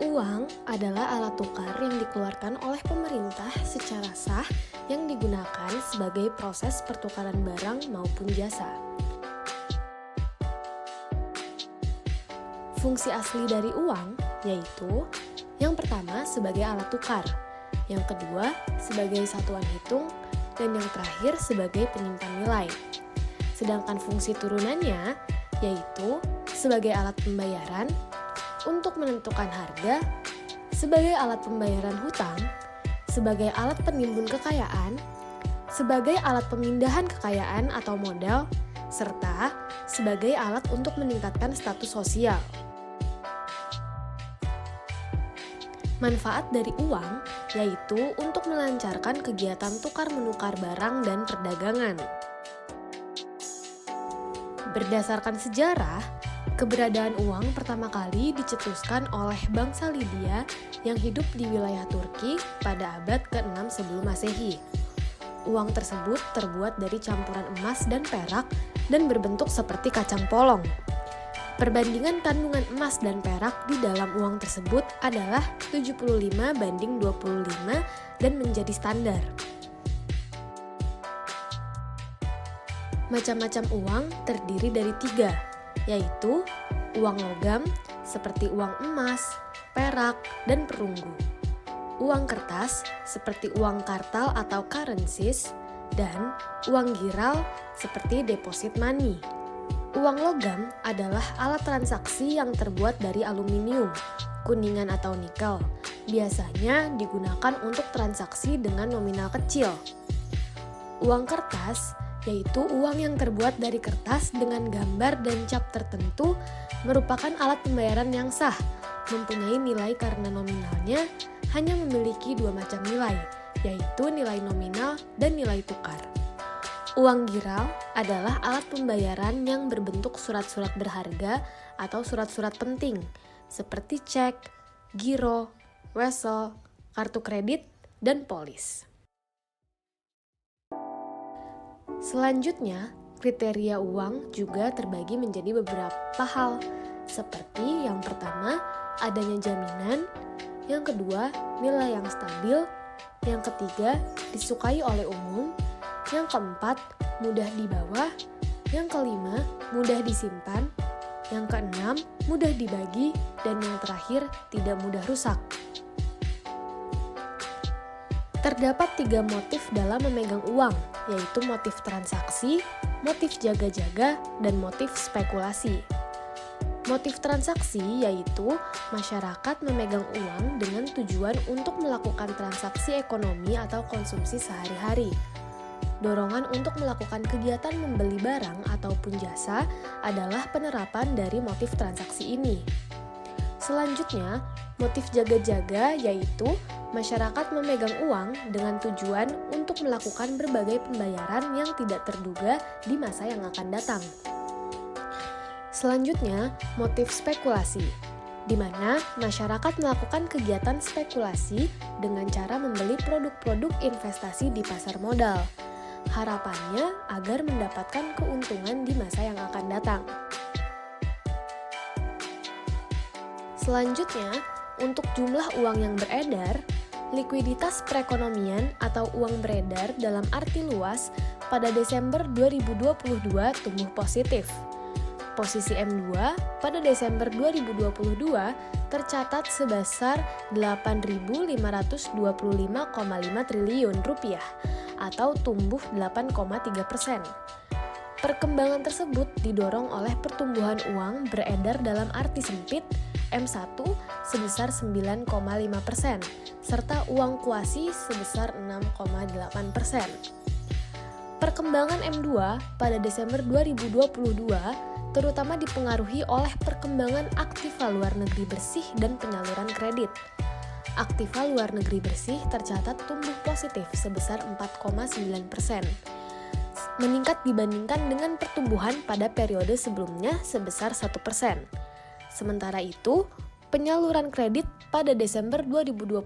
Uang adalah alat tukar yang dikeluarkan oleh pemerintah secara sah yang digunakan sebagai proses pertukaran barang maupun jasa. Fungsi asli dari uang yaitu yang pertama sebagai alat tukar, yang kedua sebagai satuan hitung, dan yang terakhir sebagai penyimpan nilai. Sedangkan fungsi turunannya yaitu sebagai alat pembayaran, untuk menentukan harga, sebagai alat pembayaran hutang, sebagai alat penimbun kekayaan, sebagai alat pemindahan kekayaan atau modal, serta sebagai alat untuk meningkatkan status sosial. Manfaat dari uang yaitu untuk melancarkan kegiatan tukar-menukar barang dan perdagangan. Berdasarkan sejarah, keberadaan uang pertama kali dicetuskan oleh bangsa Lydia yang hidup di wilayah Turki pada abad ke-6 sebelum Masehi. Uang tersebut terbuat dari campuran emas dan perak dan berbentuk seperti kacang polong. Perbandingan kandungan emas dan perak di dalam uang tersebut adalah 75:25 dan menjadi standar. Macam-macam uang terdiri dari 3, yaitu uang logam seperti uang emas, perak, dan perunggu, uang kertas seperti uang kartal atau currencies, dan uang giral seperti deposit money. Uang logam adalah alat transaksi yang terbuat dari aluminium, kuningan atau nikel. Biasanya digunakan untuk transaksi dengan nominal kecil. Uang kertas yaitu uang yang terbuat dari kertas dengan gambar dan cap tertentu, merupakan alat pembayaran yang sah, mempunyai nilai karena nominalnya hanya memiliki 2 macam nilai, yaitu nilai nominal dan nilai tukar. Uang giral adalah alat pembayaran yang berbentuk surat-surat berharga atau surat-surat penting, seperti cek, giro, wesel, kartu kredit, dan polis. Selanjutnya, kriteria uang juga terbagi menjadi beberapa hal, seperti yang pertama, adanya jaminan, yang kedua, nilai yang stabil, yang ketiga, disukai oleh umum, yang keempat, mudah dibawa, yang kelima, mudah disimpan, yang keenam, mudah dibagi, dan yang terakhir, tidak mudah rusak. Terdapat 3 motif dalam memegang uang, yaitu motif transaksi, motif jaga-jaga, dan motif spekulasi. Motif transaksi yaitu masyarakat memegang uang dengan tujuan untuk melakukan transaksi ekonomi atau konsumsi sehari-hari. Dorongan untuk melakukan kegiatan membeli barang ataupun jasa adalah penerapan dari motif transaksi ini. Selanjutnya, motif jaga-jaga yaitu masyarakat memegang uang dengan tujuan untuk melakukan berbagai pembayaran yang tidak terduga di masa yang akan datang. Selanjutnya, motif spekulasi, di mana masyarakat melakukan kegiatan spekulasi dengan cara membeli produk-produk investasi di pasar modal. Harapannya agar mendapatkan keuntungan di masa yang akan datang. Selanjutnya, untuk jumlah uang yang beredar, likuiditas perekonomian atau uang beredar dalam arti luas pada Desember 2022 tumbuh positif. Posisi M2 pada Desember 2022 tercatat sebesar 8.525,5 triliun rupiah atau tumbuh 8,3%. Perkembangan tersebut didorong oleh pertumbuhan uang beredar dalam arti sempit M1 sebesar 9,5%, serta uang kuasi sebesar 6,8%. Perkembangan M2 pada Desember 2022 terutama dipengaruhi oleh perkembangan aktiva luar negeri bersih dan penyaluran kredit. Aktiva luar negeri bersih tercatat tumbuh positif sebesar 4,9%, meningkat dibandingkan dengan pertumbuhan pada periode sebelumnya sebesar 1%. Sementara itu, penyaluran kredit pada Desember 2022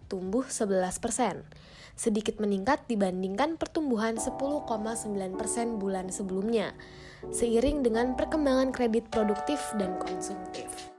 tumbuh 11%, sedikit meningkat dibandingkan pertumbuhan 10,9% bulan sebelumnya, seiring dengan perkembangan kredit produktif dan konsumtif.